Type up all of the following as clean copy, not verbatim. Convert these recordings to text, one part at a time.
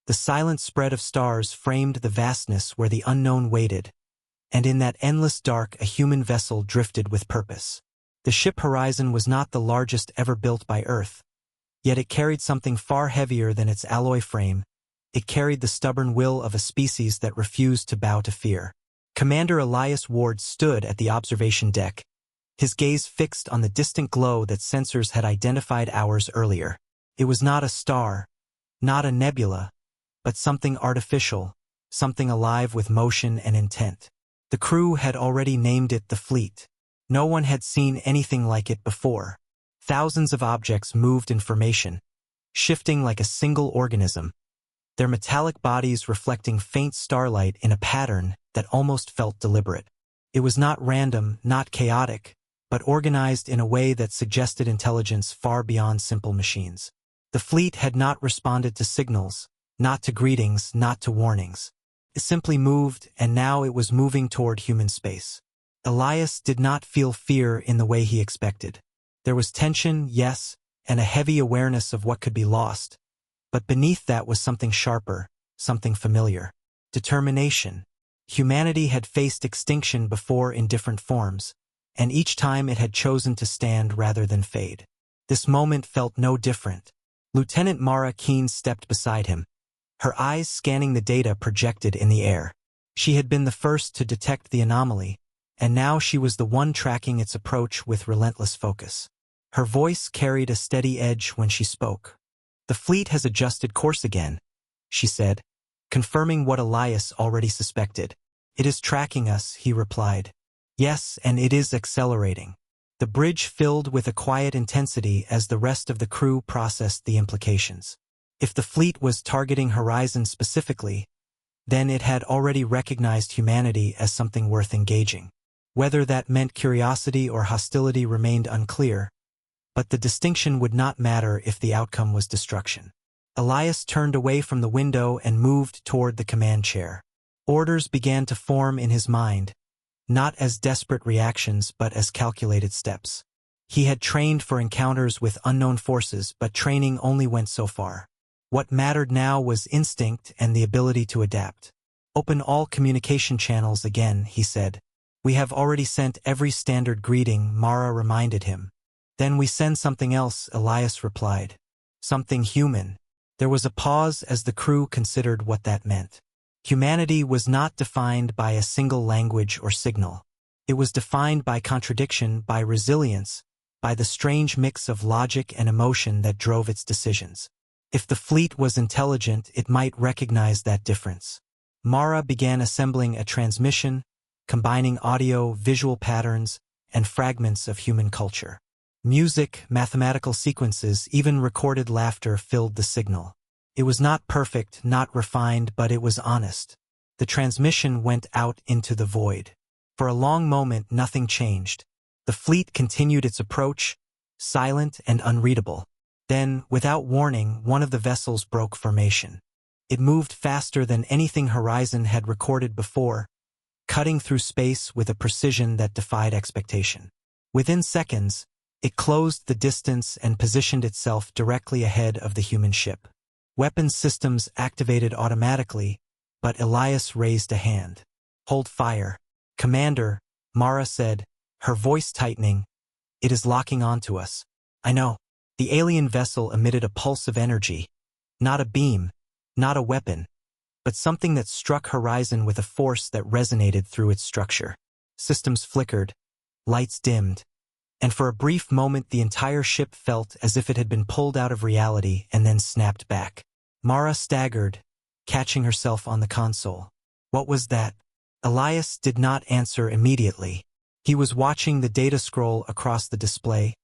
The silent spread of stars framed the vastness where the unknown waited, and in that endless dark a human vessel drifted with purpose. The ship Horizon was not the largest ever built by Earth, yet it carried something far heavier than its alloy frame. It carried the stubborn will of a species that refused to bow to fear. Commander Elias Ward stood at the observation deck, his gaze fixed on the distant glow that sensors had identified hours earlier. It was not a star, not a nebula, but something artificial, something alive with motion and intent. The crew had already named it the Fleet. No one had seen anything like it before. Thousands of objects moved in formation, shifting like a single organism, their metallic bodies reflecting faint starlight in a pattern that almost felt deliberate. It was not random, not chaotic, but organized in a way that suggested intelligence far beyond simple machines. The fleet had not responded to signals, not to greetings, not to warnings. It simply moved, and now it was moving toward human space. Elias did not feel fear in the way he expected. There was tension, yes, and a heavy awareness of what could be lost. But beneath that was something sharper, something familiar. Determination. Humanity had faced extinction before in different forms, and each time it had chosen to stand rather than fade. This moment felt no different. Lieutenant Mara Keen stepped beside him, her eyes scanning the data projected in the air. She had been the first to detect the anomaly, and now she was the one tracking its approach with relentless focus. Her voice carried a steady edge when she spoke. "The fleet has adjusted course again," she said, confirming what Elias already suspected. "It is tracking us," he replied. "Yes, and it is accelerating." The bridge filled with a quiet intensity as the rest of the crew processed the implications. If the fleet was targeting Horizon specifically, then it had already recognized humanity as something worth engaging. Whether that meant curiosity or hostility remained unclear, but the distinction would not matter if the outcome was destruction. Elias turned away from the window and moved toward the command chair. Orders began to form in his mind, not as desperate reactions but as calculated steps. He had trained for encounters with unknown forces, but training only went so far. What mattered now was instinct and the ability to adapt. "Open all communication channels again," he said. "We have already sent every standard greeting," Mara reminded him. "Then we send something else," Elias replied. "Something human." There was a pause as the crew considered what that meant. Humanity was not defined by a single language or signal. It was defined by contradiction, by resilience, by the strange mix of logic and emotion that drove its decisions. If the fleet was intelligent, it might recognize that difference. Mara began assembling a transmission, combining audio, visual patterns, and fragments of human culture. Music, mathematical sequences, even recorded laughter filled the signal. It was not perfect, not refined, but it was honest. The transmission went out into the void. For a long moment, nothing changed. The fleet continued its approach, silent and unreadable. Then, without warning, one of the vessels broke formation. It moved faster than anything Horizon had recorded before, cutting through space with a precision that defied expectation. Within seconds, it closed the distance and positioned itself directly ahead of the human ship. Weapons systems activated automatically, but Elias raised a hand. "Hold fire." "Commander," Mara said, her voice tightening, "it is locking onto us." "I know." The alien vessel emitted a pulse of energy. Not a beam, not a weapon, but something that struck Horizon with a force that resonated through its structure. Systems flickered, lights dimmed, and for a brief moment the entire ship felt as if it had been pulled out of reality and then snapped back. Mara staggered, catching herself on the console. What was that? Elias did not answer immediately. He was watching the data scroll across the display,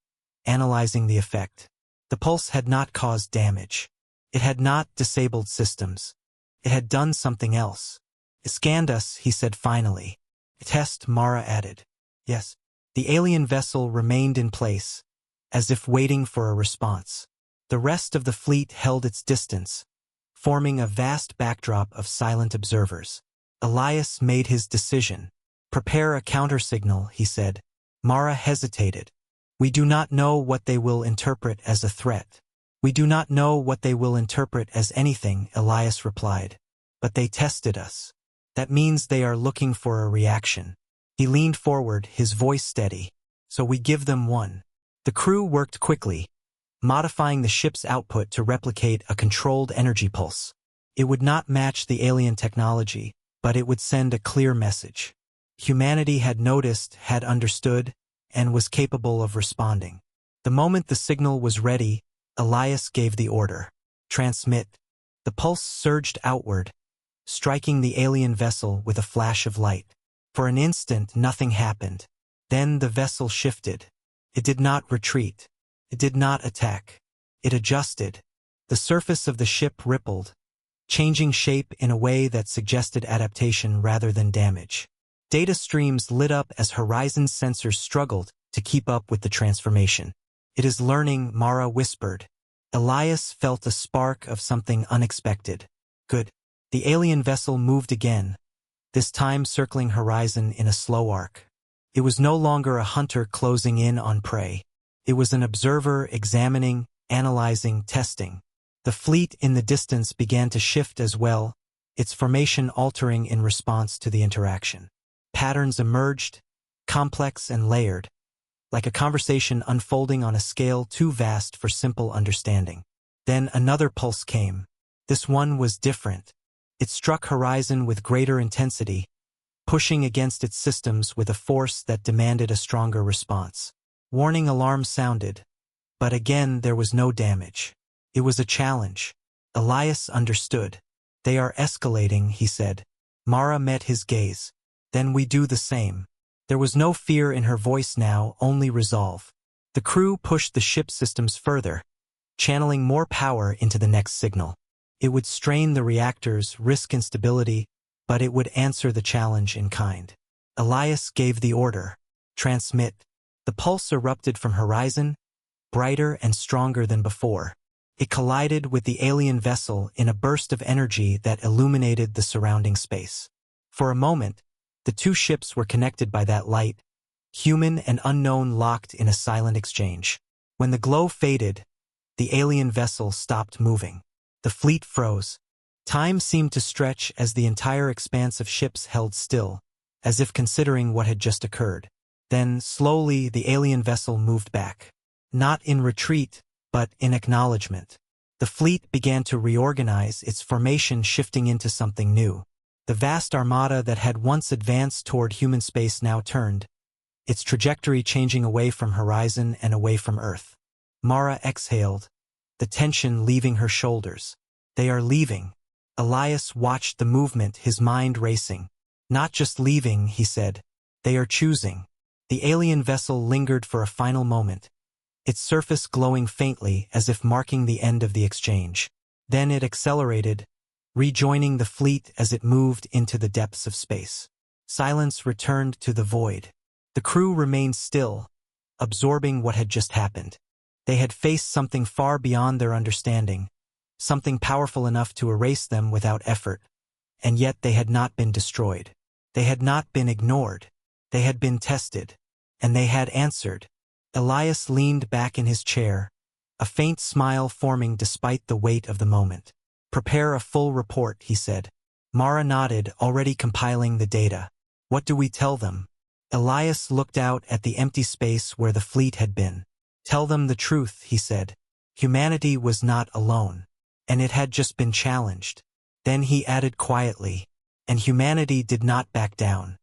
analyzing the effect. The pulse had not caused damage. It had not disabled systems. It had done something else. "It scanned us," he said finally. "A test," Mara added. "Yes." The alien vessel remained in place, as if waiting for a response. The rest of the fleet held its distance, forming a vast backdrop of silent observers. Elias made his decision. "Prepare a countersignal," he said. Mara hesitated. "We do not know what they will interpret as a threat." We do not know what they will interpret as anything, Elias replied. But they tested us. That means they are looking for a reaction. He leaned forward, his voice steady. So we give them one. The crew worked quickly, modifying the ship's output to replicate a controlled energy pulse. It would not match the alien technology, but it would send a clear message. Humanity had noticed, had understood, and was capable of responding. The moment the signal was ready, Elias gave the order. Transmit. The pulse surged outward, striking the alien vessel with a flash of light. For an instant, nothing happened. Then the vessel shifted. It did not retreat. It did not attack. It adjusted. The surface of the ship rippled, changing shape in a way that suggested adaptation rather than damage. Data streams lit up as Horizon's sensors struggled to keep up with the transformation. It is learning, Mara whispered. Elias felt a spark of something unexpected. Good. The alien vessel moved again, this time circling Horizon in a slow arc. It was no longer a hunter closing in on prey. It was an observer examining, analyzing, testing. The fleet in the distance began to shift as well, its formation altering in response to the interaction. Patterns emerged, complex and layered, like a conversation unfolding on a scale too vast for simple understanding. Then another pulse came. This one was different. It struck Horizon with greater intensity, pushing against its systems with a force that demanded a stronger response. Warning alarms sounded, but again there was no damage. It was a challenge. Elias understood. They are escalating, he said. Mara met his gaze. Then we do the same. There was no fear in her voice now, only resolve. The crew pushed the ship systems further, channeling more power into the next signal. It would strain the reactors, risk instability, but it would answer the challenge in kind. Elias gave the order. Transmit. The pulse erupted from Horizon, brighter and stronger than before. It collided with the alien vessel in a burst of energy that illuminated the surrounding space. For a moment, the two ships were connected by that light, human and unknown locked in a silent exchange. When the glow faded, the alien vessel stopped moving. The fleet froze. Time seemed to stretch as the entire expanse of ships held still, as if considering what had just occurred. Then, slowly, the alien vessel moved back. Not in retreat, but in acknowledgement. The fleet began to reorganize, its formation shifting into something new. The vast armada that had once advanced toward human space now turned, its trajectory changing away from Horizon and away from Earth. Mara exhaled, the tension leaving her shoulders. They are leaving. Elias watched the movement, his mind racing. Not just leaving, he said. They are choosing. The alien vessel lingered for a final moment, its surface glowing faintly as if marking the end of the exchange. Then it accelerated, rejoining the fleet as it moved into the depths of space. Silence returned to the void. The crew remained still, absorbing what had just happened. They had faced something far beyond their understanding, something powerful enough to erase them without effort, and yet they had not been destroyed. They had not been ignored. They had been tested, and they had answered. Elias leaned back in his chair, a faint smile forming despite the weight of the moment. Prepare a full report, he said. Mara nodded, already compiling the data. What do we tell them? Elias looked out at the empty space where the fleet had been. Tell them the truth, he said. Humanity was not alone, and it had just been challenged. Then he added quietly, and humanity did not back down.